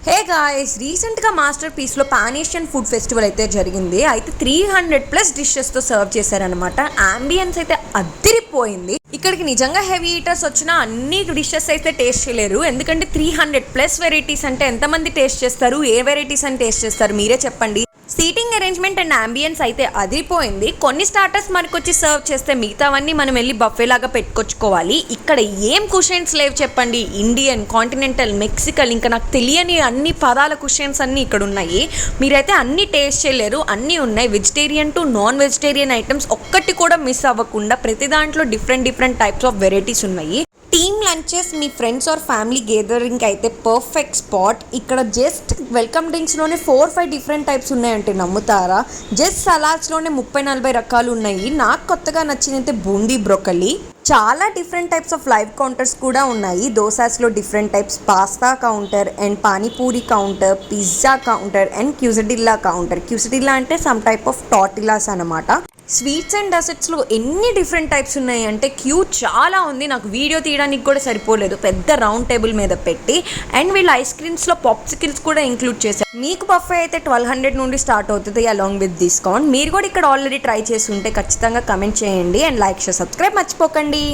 హే guys, రీసెంట్గా master పీస్లో pan Asian food festival అయితే జరిగింది. అయితే 300+ డిషెస్తో సర్వ్ చేశారనమాట. అంబియన్స్ అయితే అదిరిపోయింది. ఇక్కడికి నిజంగా హెవీ ఈటర్స్ వచ్చినా అన్ని డిషెస్ అయితే టేస్ట్ చేయలేరు. ఎందుకంటే 300+ వెరైటీస్ అంటే ఎంతమంది టేస్ట్ చేస్తారు, ఏ వెరైటీస్ అని టేస్ట్ చేస్తారు మీరే చెప్పండి. సీటింగ్ అరేంజ్మెంట్ అండ్ అంబియన్స్ అయితే అదిరిపోయింది. కొన్ని స్టార్టర్స్ మనకు వచ్చి సర్వ్ చేస్తే మిగతావన్నీ మనం వెళ్ళి బఫే లాగా పెట్టుకొచ్చుకోవాలి. ఇక్కడ ఏం కుషన్స్ లేవు చెప్పండి. ఇండియన్, కాంటినెంటల్, మెక్సికల్, ఇంకా నాకు తెలియని అన్ని పదాల కుషన్స్ అన్నీ ఇక్కడ ఉన్నాయి. మీరైతే అన్నీ టేస్ట్ చేయలేరు. అన్నీ ఉన్నాయి. Vegetarian to non vegetarian items ఒక్కటి కూడా మిస్ అవ్వకుండా ప్రతి దాంట్లో డిఫరెంట్ టైప్స్ ఆఫ్ వెరైటీస్ ఉన్నాయి. టీమ్ లంచెస్ మీ ఫ్రెండ్స్ ఆర్ ఫ్యామిలీ గేదరింగ్ అయితే పర్ఫెక్ట్ స్పాట్. ఇక్కడ జస్ట్ వెల్కమ్ డ్రింక్స్లోనే 4-5 డిఫరెంట్ టైప్స్ ఉన్నాయంటే నమ్ముతారా? జస్ట్ సలాడ్స్లోనే 30-40 రకాలు ఉన్నాయి. నాకు కొత్తగా నచ్చినైతే బూందీ బ్రోకలీ. చాలా different types of live counters కూడా ఉన్నాయి. దోసాస్లో different types, pasta counter and panipuri counter, pizza counter and quesadilla counter. క్యూసడిల్లా అంటే సమ్ టైప్ ఆఫ్ టార్టిలాస్ అనమాట. స్వీట్స్ అండ్ డెసర్ట్స్లో ఎన్ని డిఫరెంట్ టైప్స్ ఉన్నాయి అంటే క్యూ చాలా ఉంది. నాకు వీడియో తీయడానికి కూడా సరిపోలేదు, పెద్ద రౌండ్ టేబుల్ మీద పెట్టి. అండ్ వీళ్ళు ఐస్ క్రీమ్స్లో పాప్సికల్స్ కూడా ఇంక్లూడ్ చేశారు. మీకు బఫే అయితే 1200 నుండి స్టార్ట్ అవుతుంది అలాంగ్ విత్ డిస్కౌంట్. మీరు కూడా ఇక్కడ ఆల్రెడీ ట్రై చేసి ఉంటే ఖచ్చితంగా కమెంట్ చేయండి అండ్ లైక్, షేర్, సబ్స్క్రైబ్ మర్చిపోకండి.